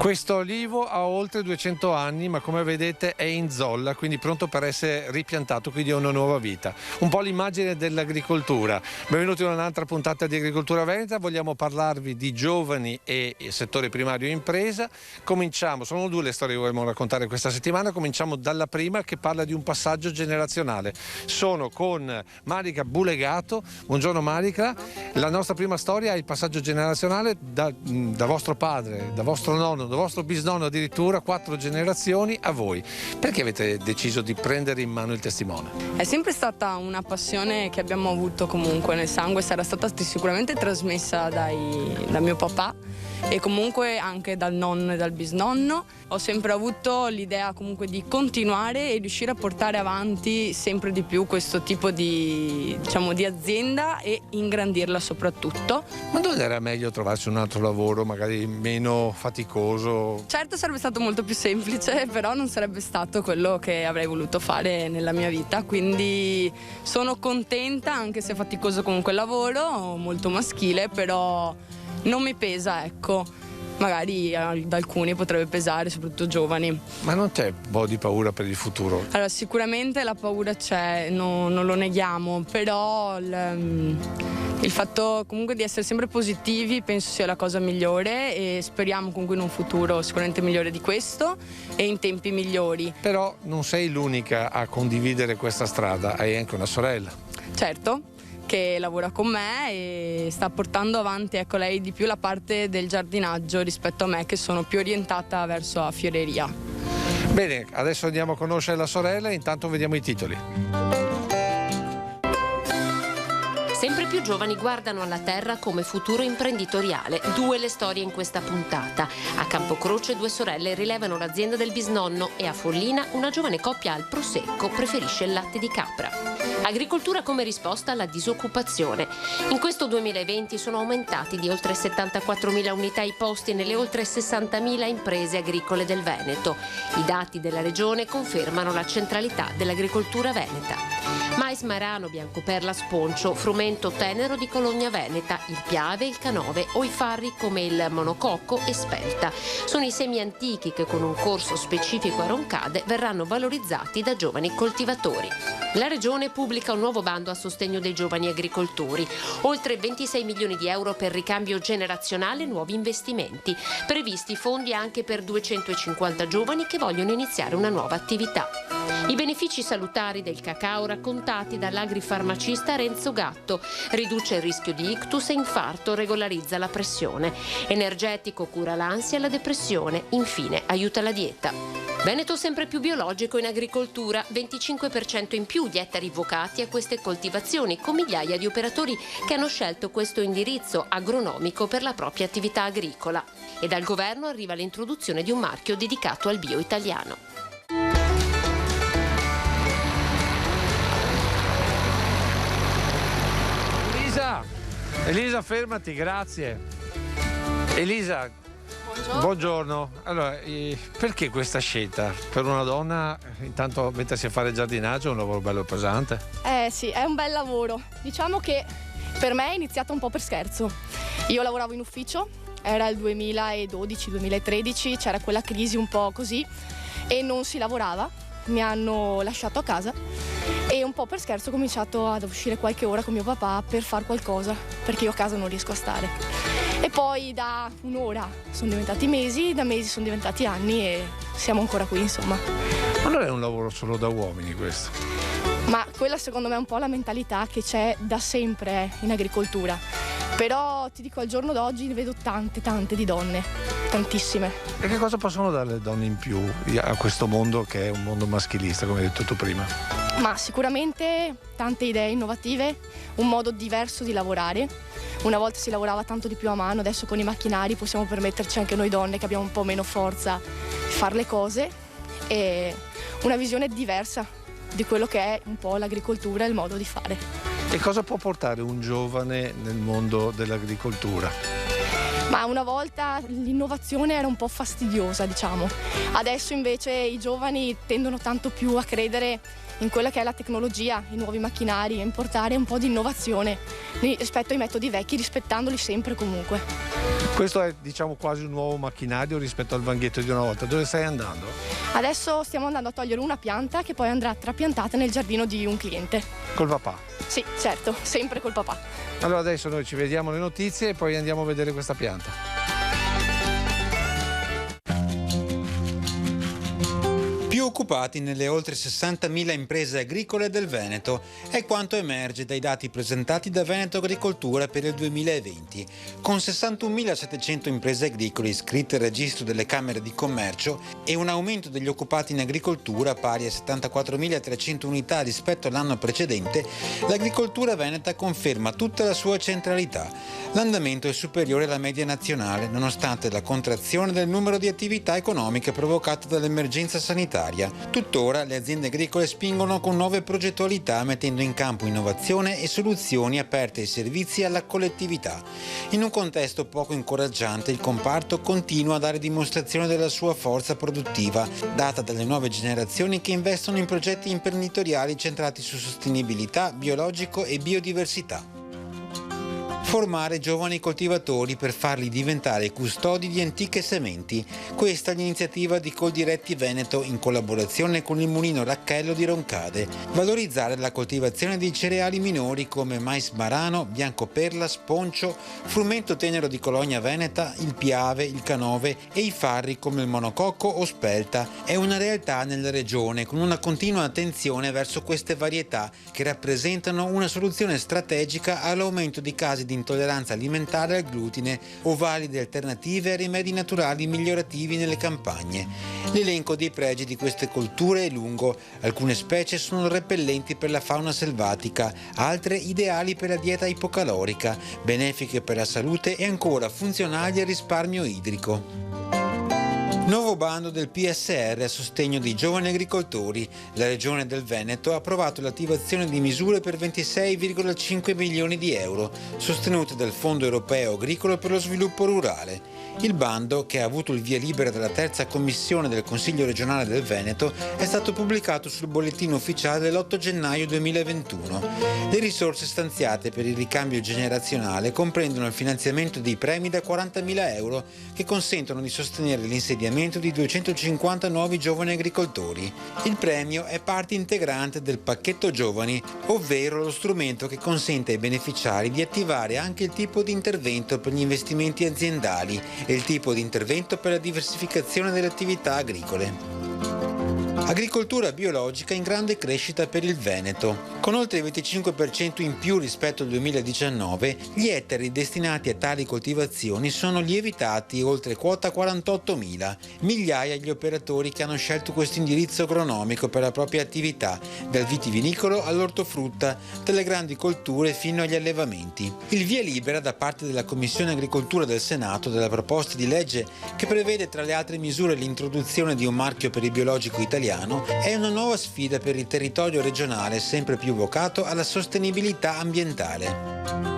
Questo olivo ha oltre 200 anni, ma come vedete è in zolla, quindi pronto per essere ripiantato, quindi ha una nuova vita. Un po' l'immagine dell'agricoltura. Benvenuti in un'altra puntata di Agricoltura Veneta. Vogliamo parlarvi di giovani e settore primario impresa. Cominciamo, sono due le storie che vogliamo raccontare questa settimana. Cominciamo dalla prima, che parla di un passaggio generazionale. Sono con Marica Bulegato. Buongiorno Marica. La nostra prima storia è il passaggio generazionale da vostro padre, da vostro nonno, da vostro bisnonno, addirittura 4 generazioni a voi. Perché avete deciso di prendere in mano il testimone? È sempre stata una passione che abbiamo avuto comunque nel sangue, sarà stata sicuramente trasmessa da mio papà e comunque anche dal nonno e dal bisnonno. Ho sempre avuto l'idea comunque di continuare e riuscire a portare avanti sempre di più questo tipo di azienda e ingrandirla soprattutto. Ma non era meglio trovarsi un altro lavoro, magari meno faticoso? Certo, sarebbe stato molto più semplice, però non sarebbe stato quello che avrei voluto fare nella mia vita, quindi sono contenta, anche se è faticoso comunque il lavoro, molto maschile, però non mi pesa, ecco. Magari ad alcuni potrebbe pesare, soprattutto giovani. Ma non c'è un po' di paura per il futuro? Allora, sicuramente la paura c'è, non lo neghiamo, però il fatto comunque di essere sempre positivi penso sia la cosa migliore e speriamo comunque in un futuro sicuramente migliore di questo e in tempi migliori. Però non sei l'unica a condividere questa strada, hai anche una sorella. Certo, che lavora con me e sta portando avanti, ecco, lei di più la parte del giardinaggio rispetto a me, che sono più orientata verso la fioreria. Bene, adesso andiamo a conoscere la sorella e intanto vediamo i titoli. Sempre più giovani guardano alla terra come futuro imprenditoriale. 2 le storie in questa puntata. A Campocroce 2 sorelle rilevano l'azienda del bisnonno e a Follina una giovane coppia al prosecco preferisce il latte di capra. Agricoltura come risposta alla disoccupazione. In questo 2020 sono aumentati di oltre 74.000 unità i posti nelle oltre 60.000 imprese agricole del Veneto. I dati della regione confermano la centralità dell'agricoltura veneta. Mais marano, biancoperla sponcio, frumento tenero di Cologna Veneta, il piave, il canove o i farri come il monococco e spelta. Sono i semi antichi che con un corso specifico a Roncade verranno valorizzati da giovani coltivatori. La regione pubblica un nuovo bando a sostegno dei giovani agricoltori. Oltre 26 milioni di euro per ricambio generazionale e nuovi investimenti. Previsti fondi anche per 250 giovani che vogliono iniziare una nuova attività. I benefici salutari del cacao raccontati dall'agrifarmacista Renzo Gatto. Riduce il rischio di ictus e infarto, regolarizza la pressione. Energetico cura l'ansia e la depressione. Infine aiuta la dieta. Veneto sempre più biologico in agricoltura, 25% in più di ettari vocati a queste coltivazioni, con migliaia di operatori che hanno scelto questo indirizzo agronomico per la propria attività agricola. E dal governo arriva l'introduzione di un marchio dedicato al bio italiano. Elisa, fermati, grazie. Elisa, buongiorno. Allora, perché questa scelta? Per una donna, intanto mettersi a fare giardinaggio è un lavoro bello pesante? Sì, è un bel lavoro. Diciamo che per me è iniziato un po' per scherzo. Io lavoravo in ufficio, era il 2012-2013, c'era quella crisi un po' così e non si lavorava. Mi hanno lasciato a casa e un po' per scherzo ho cominciato ad uscire qualche ora con mio papà per fare qualcosa, perché io a casa non riesco a stare. E poi da un'ora sono diventati mesi, da mesi sono diventati anni e siamo ancora qui, insomma. Allora è un lavoro solo da uomini questo? Ma quella secondo me è un po' la mentalità che c'è da sempre in agricoltura. Però ti dico, al giorno d'oggi ne vedo tante di donne, tantissime. E che cosa possono dare le donne in più a questo mondo che è un mondo maschilista, come hai detto tu prima? Ma sicuramente tante idee innovative, un modo diverso di lavorare. Una volta si lavorava tanto di più a mano, adesso con i macchinari possiamo permetterci anche noi donne che abbiamo un po' meno forza di fare le cose e una visione diversa di quello che è un po' l'agricoltura e il modo di fare. E cosa può portare un giovane nel mondo dell'agricoltura? Ma una volta l'innovazione era un po' fastidiosa, diciamo. Adesso invece i giovani tendono tanto più a credere in quella che è la tecnologia, i nuovi macchinari, e importare un po' di innovazione rispetto ai metodi vecchi, rispettandoli sempre comunque. Questo è, diciamo, quasi un nuovo macchinario rispetto al vanghetto di una volta. Dove stai andando? Adesso stiamo andando a togliere una pianta che poi andrà trapiantata nel giardino di un cliente. Col papà. Sì, certo, sempre col papà. Allora adesso noi ci vediamo le notizie e poi andiamo a vedere questa pianta. Più occupati nelle oltre 60.000 imprese agricole del Veneto è quanto emerge dai dati presentati da Veneto Agricoltura per il 2020. Con 61.700 imprese agricole iscritte al registro delle Camere di Commercio e un aumento degli occupati in agricoltura pari a 74.300 unità rispetto all'anno precedente, l'agricoltura veneta conferma tutta la sua centralità. L'andamento è superiore alla media nazionale, nonostante la contrazione del numero di attività economiche provocata dall'emergenza sanitaria. Tuttora le aziende agricole spingono con nuove progettualità, mettendo in campo innovazione e soluzioni aperte ai servizi e alla collettività. In un contesto poco incoraggiante, il comparto continua a dare dimostrazione della sua forza produttiva, data dalle nuove generazioni che investono in progetti imprenditoriali centrati su sostenibilità, biologico e biodiversità. Formare giovani coltivatori per farli diventare custodi di antiche sementi. Questa è l'iniziativa di Coldiretti Veneto in collaborazione con il Mulino Racchello di Roncade. Valorizzare la coltivazione dei cereali minori come mais marano, biancoperla, sponcio, frumento tenero di Cologna Veneta, il piave, il canove e i farri come il monococco o spelta è una realtà nella regione con una continua attenzione verso queste varietà che rappresentano una soluzione strategica all'aumento di casi di intolleranza alimentare al glutine o valide alternative a rimedi naturali migliorativi nelle campagne. L'elenco dei pregi di queste colture è lungo. Alcune specie sono repellenti per la fauna selvatica, altre ideali per la dieta ipocalorica, benefiche per la salute e ancora funzionali al risparmio idrico. Nuovo bando del PSR a sostegno dei giovani agricoltori. La Regione del Veneto ha approvato l'attivazione di misure per 26,5 milioni di euro, sostenute dal Fondo Europeo Agricolo per lo Sviluppo Rurale. Il bando, che ha avuto il via libera dalla terza commissione del Consiglio regionale del Veneto, è stato pubblicato sul bollettino ufficiale l'8 gennaio 2021. Le risorse stanziate per il ricambio generazionale comprendono il finanziamento dei premi da 40.000 euro che consentono di sostenere l'insediamento di 250 nuovi giovani agricoltori. Il premio è parte integrante del pacchetto giovani, ovvero lo strumento che consente ai beneficiari di attivare anche il tipo di intervento per gli investimenti aziendali e il tipo di intervento per la diversificazione delle attività agricole. Agricoltura biologica in grande crescita per il Veneto. Con oltre il 25% in più rispetto al 2019, gli ettari destinati a tali coltivazioni sono lievitati oltre quota 48.000. Migliaia gli operatori che hanno scelto questo indirizzo agronomico per la propria attività, dal vitivinicolo all'ortofrutta, dalle grandi colture fino agli allevamenti. Il via libera da parte della Commissione Agricoltura del Senato della proposta di legge che prevede tra le altre misure l'introduzione di un marchio per il biologico italiano è una nuova sfida per il territorio regionale sempre più vocato alla sostenibilità ambientale.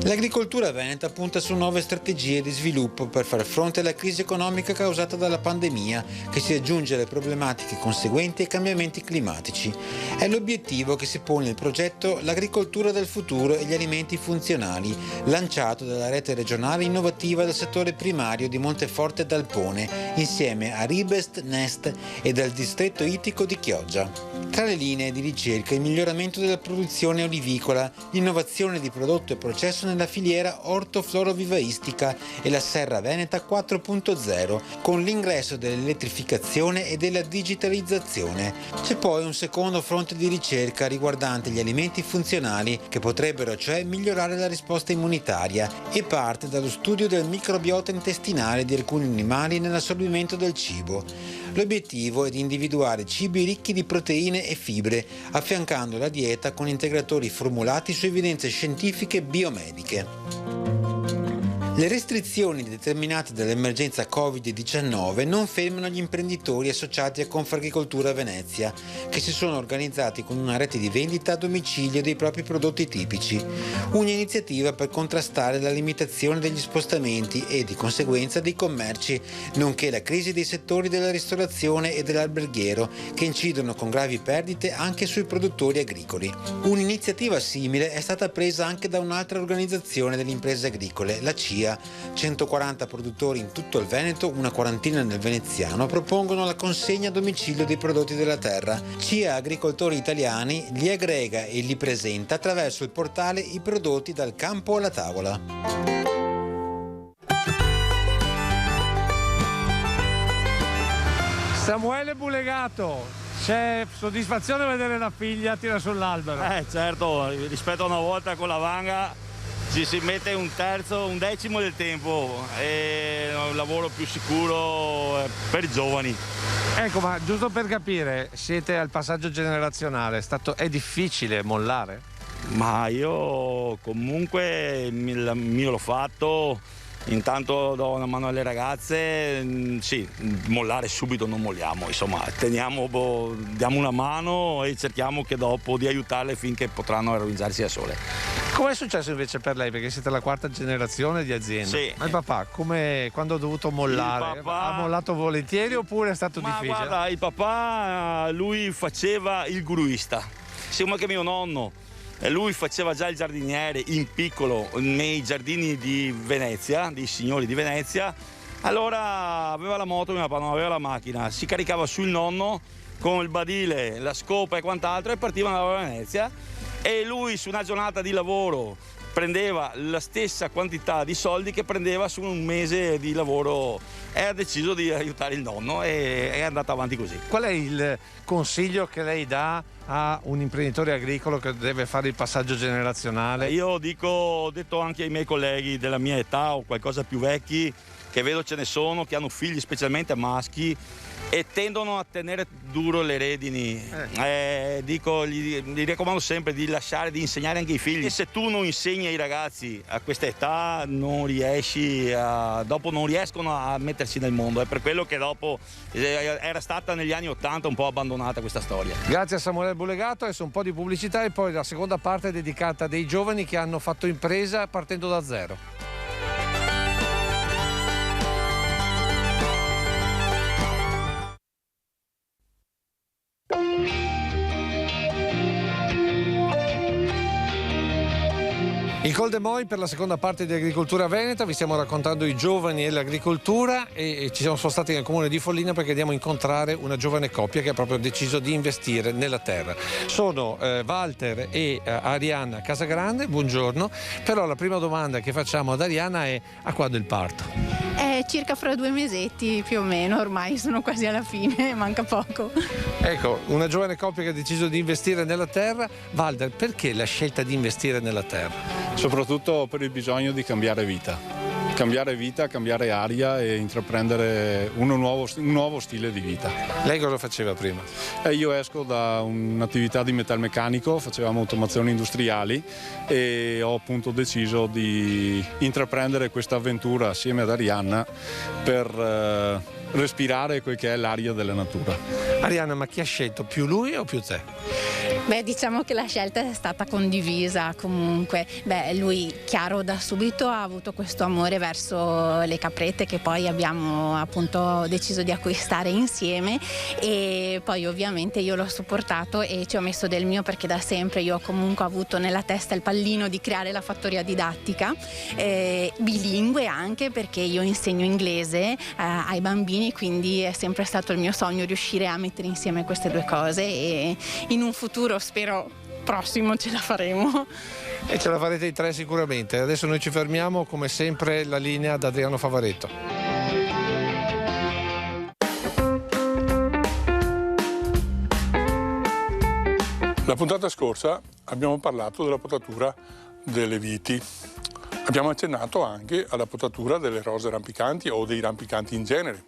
L'agricoltura veneta punta su nuove strategie di sviluppo per far fronte alla crisi economica causata dalla pandemia, che si aggiunge alle problematiche conseguenti ai cambiamenti climatici. È l'obiettivo che si pone il progetto L'agricoltura del futuro e gli alimenti funzionali, lanciato dalla rete regionale innovativa del settore primario di Monteforte d'Alpone, insieme a Ribest, Nest e dal distretto ittico di Chioggia. Tra le linee di ricerca il miglioramento della produzione olivicola, l'innovazione di prodotto e processo nella filiera ortoflorovivaistica e la Serra Veneta 4.0 con l'ingresso dell'elettrificazione e della digitalizzazione. C'è poi un secondo fronte di ricerca riguardante gli alimenti funzionali che potrebbero cioè migliorare la risposta immunitaria e parte dallo studio del microbiota intestinale di alcuni animali nell'assorbimento del cibo. L'obiettivo è di individuare cibi ricchi di proteine e fibre, affiancando la dieta con integratori formulati su evidenze scientifiche biomediche. Le restrizioni determinate dall'emergenza Covid-19 non fermano gli imprenditori associati a Confagricoltura Venezia, che si sono organizzati con una rete di vendita a domicilio dei propri prodotti tipici, un'iniziativa per contrastare la limitazione degli spostamenti e, di conseguenza, dei commerci, nonché la crisi dei settori della ristorazione e dell'alberghiero, che incidono con gravi perdite anche sui produttori agricoli. Un'iniziativa simile è stata presa anche da un'altra organizzazione delle imprese agricole, la CIA, Lombardia. 140 produttori in tutto il Veneto, una quarantina nel veneziano, propongono la consegna a domicilio dei prodotti della terra. CIA Agricoltori Italiani li aggrega e li presenta attraverso il portale I prodotti dal campo alla tavola. Samuele Bulegato, c'è soddisfazione vedere la figlia tira sull'albero? Certo, rispetto a una volta con la vanga ci si mette un decimo del tempo, è un lavoro più sicuro per i giovani. Ecco, ma giusto per capire, siete al passaggio generazionale, è difficile mollare? Ma io comunque il mio l'ho fatto, intanto do una mano alle ragazze, sì, mollare subito non molliamo, insomma, diamo una mano e cerchiamo che dopo di aiutarle finché potranno organizzarsi da sole. Come è successo invece per lei? Perché siete la quarta generazione di azienda. Sì. Ma il papà, quando ha dovuto mollare, ha mollato volentieri oppure è stato difficile? Guarda, il papà, lui faceva il guruista, siccome che mio nonno, lui faceva già il giardiniere in piccolo nei giardini di Venezia, dei signori di Venezia, allora aveva la moto, mio papà non aveva la macchina, si caricava sul nonno con il badile, la scopa e quant'altro e partivano da Venezia. E lui su una giornata di lavoro prendeva la stessa quantità di soldi che prendeva su un mese di lavoro e ha deciso di aiutare il nonno e è andata avanti così. Qual è il consiglio che lei dà a un imprenditore agricolo che deve fare il passaggio generazionale? Io ho detto anche ai miei colleghi della mia età o qualcosa più vecchi, che vedo ce ne sono, che hanno figli specialmente maschi e tendono a tenere duro le redini. Gli raccomando sempre di insegnare anche ai figli. E se tu non insegni ai ragazzi a questa età dopo non riescono a mettersi nel mondo. È per quello che dopo era stata negli anni '80 un po' abbandonata questa storia. Grazie a Samuele Bulegato, adesso un po' di pubblicità e poi la seconda parte è dedicata a dei giovani che hanno fatto impresa partendo da zero. Il Col de Moi per la seconda parte di Agricoltura Veneta, vi stiamo raccontando i giovani e l'agricoltura e ci siamo spostati nel comune di Follina perché andiamo a incontrare una giovane coppia che ha proprio deciso di investire nella terra. Sono Walter e Arianna Casagrande, buongiorno, però la prima domanda che facciamo ad Arianna è: a quando il parto? Circa fra 2 mesetti più o meno, ormai sono quasi alla fine, manca poco. Ecco, una giovane coppia che ha deciso di investire nella terra. Walter, perché la scelta di investire nella terra? Soprattutto per il bisogno di cambiare vita, cambiare aria e intraprendere un nuovo stile di vita. Lei cosa faceva prima? Io esco da un'attività di metalmeccanico, facevamo automazioni industriali e ho appunto deciso di intraprendere questa avventura assieme ad Arianna per respirare quel che è l'aria della natura. Arianna, ma chi ha scelto, più lui o più te? Diciamo che la scelta è stata condivisa comunque. Lui, chiaro, da subito ha avuto questo amore verso le caprette che poi abbiamo appunto deciso di acquistare insieme e poi ovviamente io l'ho supportato e ci ho messo del mio perché da sempre io ho comunque avuto nella testa il pallino di creare la fattoria didattica, bilingue anche perché io insegno inglese ai bambini, quindi è sempre stato il mio sogno riuscire a mettere insieme queste due cose e in un futuro spero prossimo ce la faremo. E ce la farete in 3 sicuramente. Adesso noi ci fermiamo, come sempre la linea ad Adriano Favaretto. La puntata scorsa abbiamo parlato della potatura delle viti. Abbiamo accennato anche alla potatura delle rose rampicanti o dei rampicanti in genere.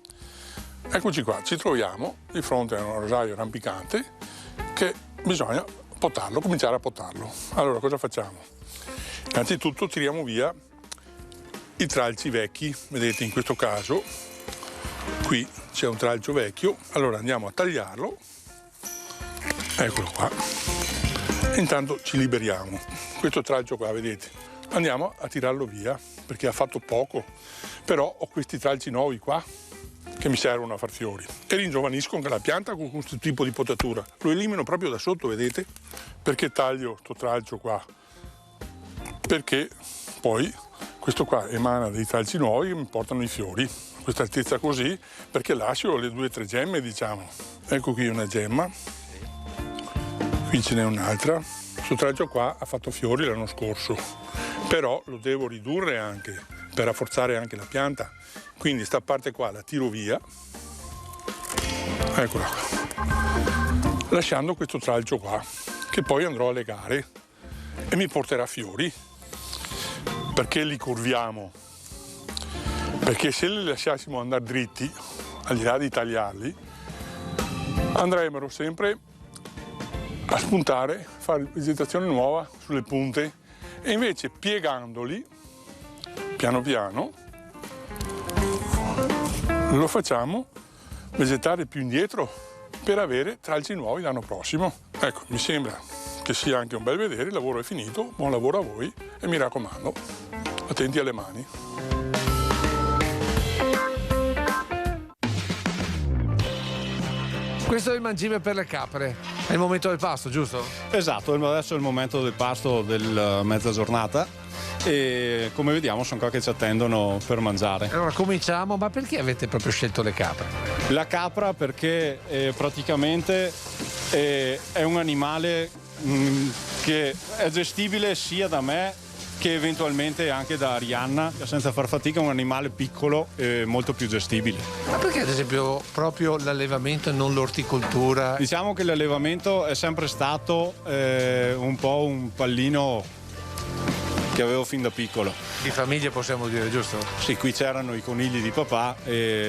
Eccoci qua, ci troviamo di fronte a un rosario rampicante che bisogna potarlo, cominciare a potarlo. Allora cosa facciamo? Innanzitutto tiriamo via i tralci vecchi, vedete in questo caso qui c'è un tralcio vecchio, allora andiamo a tagliarlo, eccolo qua, intanto ci liberiamo, questo tralcio qua vedete, andiamo a tirarlo via perché ha fatto poco, però ho questi tralci nuovi qua che mi servono a far fiori e ringiovanisco anche la pianta con questo tipo di potatura. Lo elimino proprio da sotto, vedete? Perché taglio sto tralcio qua? Perché poi questo qua emana dei tralci nuovi che mi portano i fiori, questa altezza così, perché lascio le 2 o 3 gemme, diciamo. Ecco qui una gemma, qui ce n'è un'altra. Questo tralcio qua ha fatto fiori l'anno scorso, però lo devo ridurre anche per rafforzare anche la pianta, quindi sta parte qua la tiro via, eccola qua, lasciando questo tralcio qua che poi andrò a legare e mi porterà fiori. Perché li curviamo? Perché se li lasciassimo andare dritti, al di là di tagliarli, andrebbero sempre a spuntare, a fare vegetazione nuova sulle punte, e invece piegandoli piano piano lo facciamo vegetare più indietro per avere tralci nuovi l'anno prossimo. Ecco, mi sembra che sia anche un bel vedere. Il lavoro è finito, buon lavoro a voi e mi raccomando, attenti alle mani. Questo è il mangime per le capre, è il momento del pasto, giusto? Esatto, adesso è il momento del pasto della mezza giornata e come vediamo sono qua che ci attendono per mangiare. Allora cominciamo, ma perché avete proprio scelto le capre? La capra perché praticamente è un animale che è gestibile sia da me che eventualmente anche da Arianna, senza far fatica, è un animale piccolo e molto più gestibile. Ma perché ad esempio proprio l'allevamento e non l'orticoltura? Diciamo che l'allevamento è sempre stato un po' un pallino che avevo fin da piccolo. Di famiglia possiamo dire, giusto? Sì, qui c'erano i conigli di papà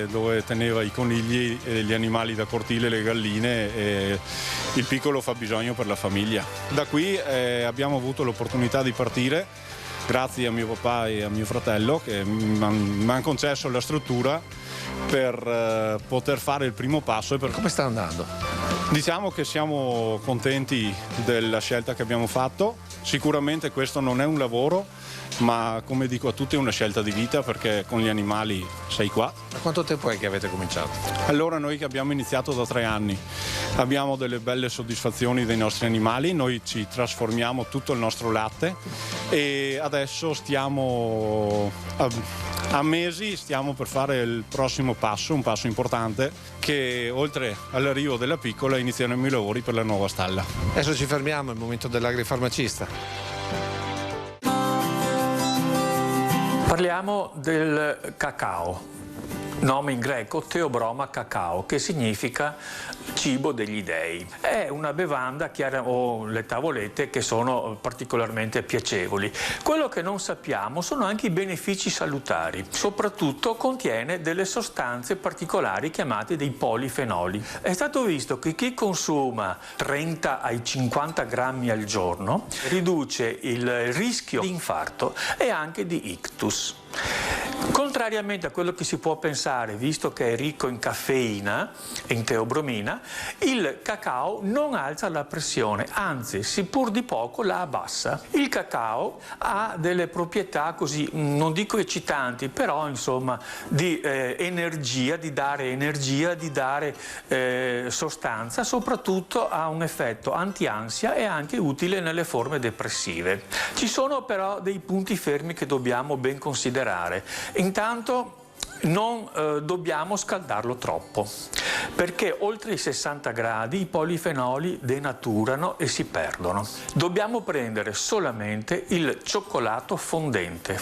dove teneva i conigli e gli animali da cortile, le galline, e il piccolo fa bisogno per la famiglia. Da qui abbiamo avuto l'opportunità di partire grazie a mio papà e a mio fratello che mi hanno concesso la struttura per poter fare il primo passo. Come sta andando? Diciamo che siamo contenti della scelta che abbiamo fatto. Sicuramente questo non è un lavoro, ma come dico a tutti è una scelta di vita, perché con gli animali sei qua. Da quanto tempo è che avete cominciato? Allora, noi che abbiamo iniziato da 3 anni abbiamo delle belle soddisfazioni dei nostri animali, noi ci trasformiamo tutto il nostro latte e adesso stiamo a mesi stiamo per fare il prossimo passo, un passo importante, che oltre all'arrivo della piccola inizieremo i lavori per la nuova stalla. Adesso ci fermiamo, è il momento dell'agrifarmacista. Parliamo del cacao, nome in greco Theobroma cacao, che significa cibo degli dei. È una bevanda o le tavolette che sono particolarmente piacevoli. Quello che non sappiamo sono anche i benefici salutari. Soprattutto contiene delle sostanze particolari chiamate dei polifenoli. È stato visto che chi consuma 30 ai 50 grammi al giorno riduce il rischio di infarto e anche di ictus. Contrariamente a quello che si può pensare, visto che è ricco in caffeina e in teobromina, il cacao non alza la pressione, anzi, seppur di poco la abbassa. Il cacao ha delle proprietà così, non dico eccitanti, però insomma di energia, di dare sostanza, soprattutto ha un effetto anti-ansia e anche utile nelle forme depressive. Ci sono però dei punti fermi che dobbiamo ben considerare. Intanto non dobbiamo scaldarlo troppo, perché oltre i 60 gradi i polifenoli denaturano e si perdono. Dobbiamo prendere solamente il cioccolato fondente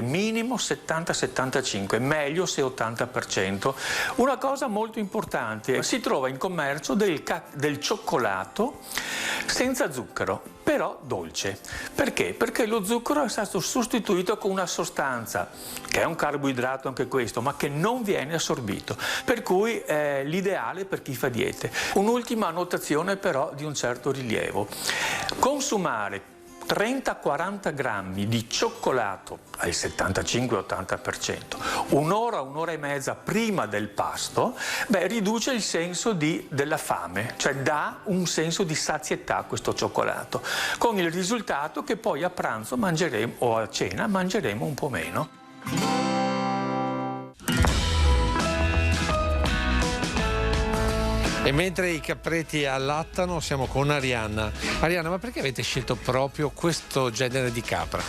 minimo 70-75, meglio se 80%. Una cosa molto importante, si trova in commercio del cioccolato senza zucchero, però dolce. Perché? Perché lo zucchero è stato sostituito con una sostanza che è un carboidrato anche questo, ma che non viene assorbito, per cui è l'ideale per chi fa diete. Un'ultima annotazione però di un certo rilievo: consumare 30-40 grammi di cioccolato al 75-80%, un'ora e mezza prima del pasto, riduce il senso della fame, cioè dà un senso di sazietà a questo cioccolato, con il risultato che poi a pranzo mangeremo o a cena mangeremo un po' meno. E mentre i capreti allattano siamo con Arianna. Arianna, ma perché avete scelto proprio questo genere di capra?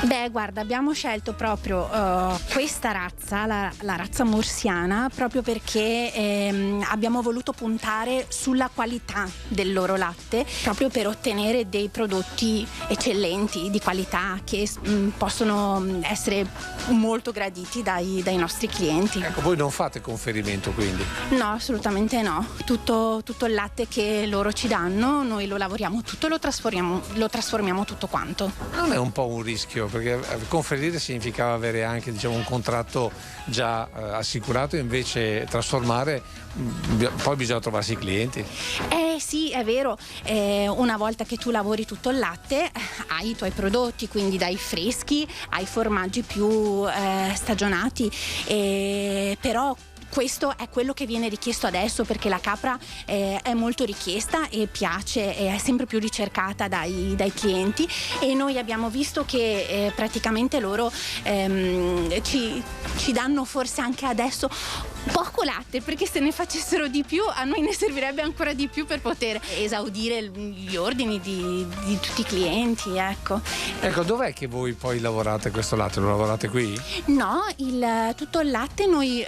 Beh, guarda, abbiamo scelto proprio questa razza, la razza mursiana, proprio perché abbiamo voluto puntare sulla qualità del loro latte, proprio per ottenere dei prodotti eccellenti, di qualità, che possono essere molto graditi dai nostri clienti. Ecco, voi non fate conferimento quindi? No, assolutamente no. Tutto il latte che loro ci danno, noi lo lavoriamo tutto, lo trasformiamo tutto quanto. Non è un po' un rischio? Perché conferire significava avere anche, diciamo, un contratto già assicurato, invece trasformare poi bisogna trovarsi i clienti. Sì, è vero, una volta che tu lavori tutto il latte hai i tuoi prodotti, quindi dai freschi ai formaggi più stagionati, però questo è quello che viene richiesto adesso, perché la capra è molto richiesta e piace, è sempre più ricercata dai clienti, e noi abbiamo visto che praticamente loro ci danno forse anche adesso poco latte, perché se ne facessero di più a noi ne servirebbe ancora di più per poter esaudire gli ordini di tutti i clienti, ecco. Ecco, dov'è che voi poi lavorate questo latte? Lo lavorate qui? No, tutto il latte noi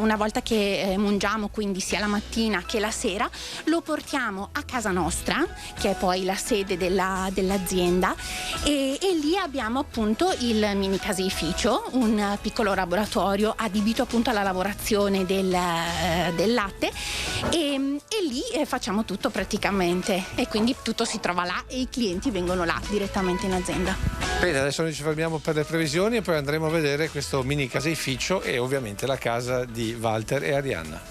una volta che mungiamo, quindi sia la mattina che la sera, lo portiamo a casa nostra, che è poi la sede dell'azienda, e lì abbiamo appunto il mini caseificio, un piccolo laboratorio adibito appunto alla lavorazione del latte, e lì facciamo tutto praticamente, e quindi tutto si trova là e i clienti vengono là direttamente in azienda. Bene, adesso noi ci fermiamo per le previsioni e poi andremo a vedere questo mini caseificio e ovviamente la casa di Walter e Arianna.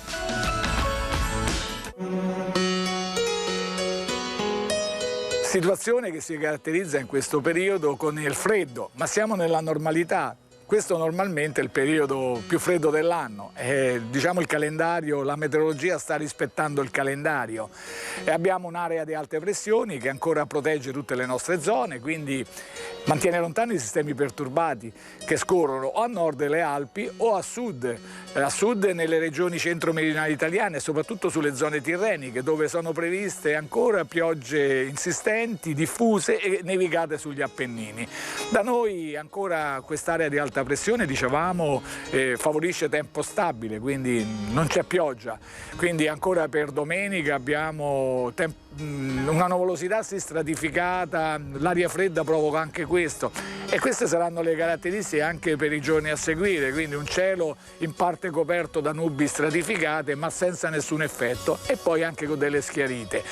Situazione che si caratterizza in questo periodo con il freddo, ma siamo nella normalità. Questo normalmente è il periodo più freddo dell'anno, diciamo il calendario, la meteorologia sta rispettando il calendario, e abbiamo un'area di alte pressioni che ancora protegge tutte le nostre zone, quindi mantiene lontani i sistemi perturbati che scorrono o a nord delle Alpi o a sud nelle regioni centro-meridionali italiane, e soprattutto sulle zone tirreniche, dove sono previste ancora piogge insistenti, diffuse e nevicate sugli Appennini. Da noi ancora quest'area di alta pressione, dicevamo, favorisce tempo stabile, quindi non c'è pioggia, quindi ancora per domenica abbiamo una nuvolosità stratificata, l'aria fredda provoca anche questo, e queste saranno le caratteristiche anche per i giorni a seguire, quindi un cielo in parte coperto da nubi stratificate ma senza nessun effetto, e poi anche con delle schiarite.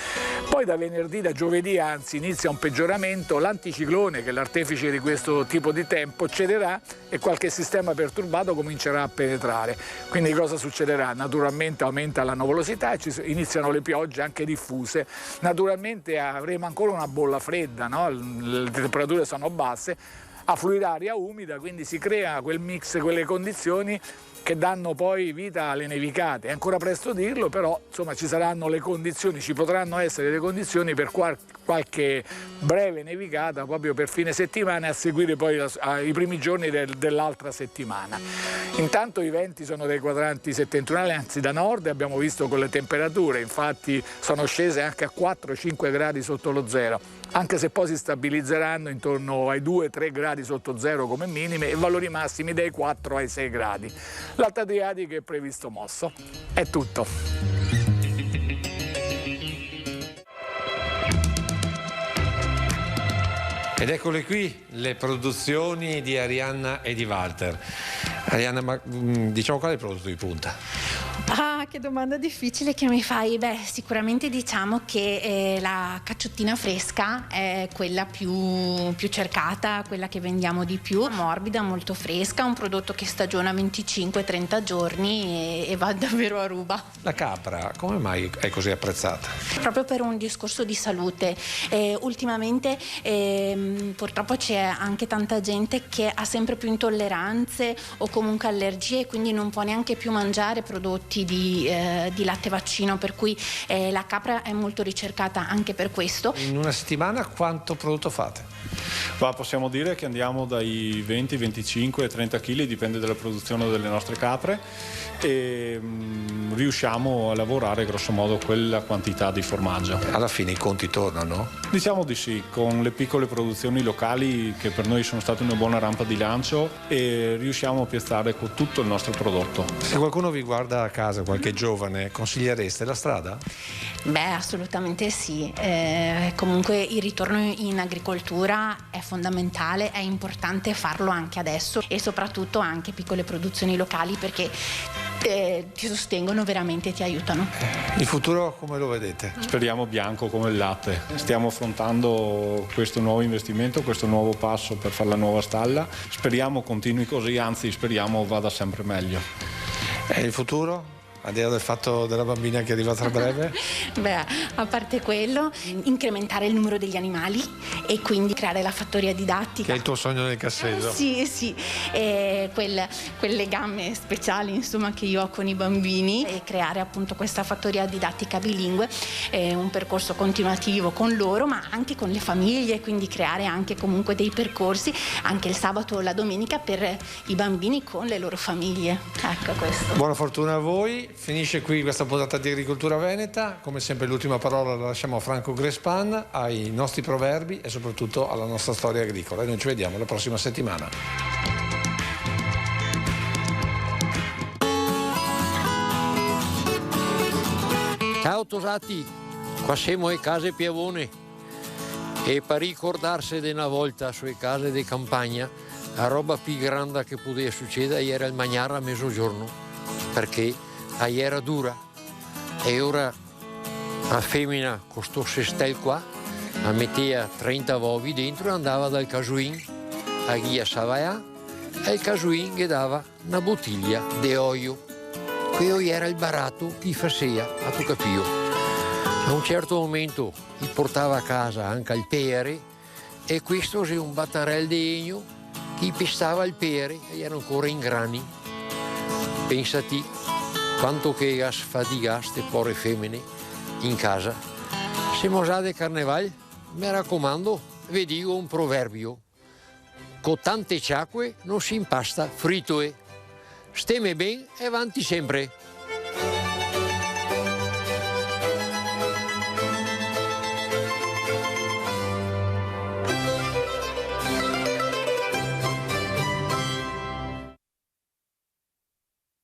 Poi da venerdì, da giovedì anzi, inizia un peggioramento, l'anticiclone, che è l'artefice di questo tipo di tempo, cederà e qualche sistema perturbato comincerà a penetrare. Quindi cosa succederà? Naturalmente aumenta la nuvolosità e iniziano le piogge anche diffuse. Naturalmente avremo ancora una bolla fredda, no? Le temperature sono basse, affluirà aria umida, quindi si crea quel mix, quelle condizioni che danno poi vita alle nevicate. È ancora presto dirlo, però insomma ci saranno le condizioni, ci potranno essere le condizioni per qualche breve nevicata proprio per fine settimana, e a seguire poi i primi giorni dell'altra settimana. Intanto i venti sono dai quadranti settentrionali, anzi da nord, abbiamo visto con le temperature, infatti sono scese anche a 4-5 gradi sotto lo zero, anche se poi si stabilizzeranno intorno ai 2-3 gradi sotto zero come minime, e valori massimi dai 4 ai 6 gradi. L'Alta Adriatica è previsto mosso. È tutto. Ed eccole qui le produzioni di Arianna e di Walter. Arianna, ma diciamo qual è il prodotto di punta? Ah, che domanda difficile che mi fai. Beh, sicuramente diciamo che la cacciottina fresca è quella più cercata, quella che vendiamo di più, morbida, molto fresca, un prodotto che stagiona 25-30 giorni e va davvero a ruba. La capra, come mai è così apprezzata? Proprio per un discorso di salute. Ultimamente purtroppo c'è anche tanta gente che ha sempre più intolleranze o comunque allergie, quindi non può neanche più mangiare prodotti di di latte vaccino, per cui la capra è molto ricercata anche per questo. In una settimana quanto prodotto fate? Possiamo dire che andiamo dai 20, 25 e 30 kg, dipende dalla produzione delle nostre capre, e riusciamo a lavorare grosso modo quella quantità di formaggio. Alla fine i conti tornano? Diciamo di sì, con le piccole produzioni locali che per noi sono state una buona rampa di lancio, e riusciamo a piazzare con tutto il nostro prodotto. Se qualcuno vi guarda a casa, qualche giovane, consigliereste la strada? Beh, assolutamente sì. Comunque il ritorno in agricoltura è fondamentale, è importante farlo anche adesso, e soprattutto anche piccole produzioni locali, perché ti sostengono veramente, ti aiutano. Il futuro come lo vedete? Speriamo bianco come il latte. Stiamo affrontando questo nuovo investimento, questo nuovo passo per fare la nuova stalla. Speriamo continui così, anzi speriamo vada sempre meglio. E il futuro? Al di là del fatto della bambina che arriva tra breve? Beh, a parte quello, incrementare il numero degli animali e quindi creare la fattoria didattica. Che è il tuo sogno nel cassetto. Sì, quel legame speciale insomma che io ho con i bambini, e creare appunto questa fattoria didattica bilingue, un percorso continuativo con loro ma anche con le famiglie, quindi creare anche comunque dei percorsi anche il sabato o la domenica per i bambini con le loro famiglie. Ecco questo. Buona fortuna a voi. Finisce qui questa puntata di Agricoltura Veneta. Come sempre l'ultima parola la lasciamo a Franco Grespan, ai nostri proverbi e soprattutto alla nostra storia agricola. E noi ci vediamo la prossima settimana. Ciao Tosati, qua siamo a case Piavone, e per ricordarsi di una volta sulle case di campagna, la roba più grande che poteva succedere era il mangiare a mezzogiorno, perché era dura, e ora la femmina con sto sestel qua la metteva 30 uova dentro e andava dal casuin a Ghia Savaia, e il casuin gli dava una bottiglia di olio. Quello era il baratto che faceva a tu capio. A un certo momento gli portava a casa anche il pere, e questo è un battarello di legno che pestava il pere e era ancora in grani. Pensati quanto che sfatigaste povere femmine in casa. Siamo già del carnevale, mi raccomando, vi dico un proverbio: con tante ciacque non si impasta fritto. Stemme ben e avanti sempre.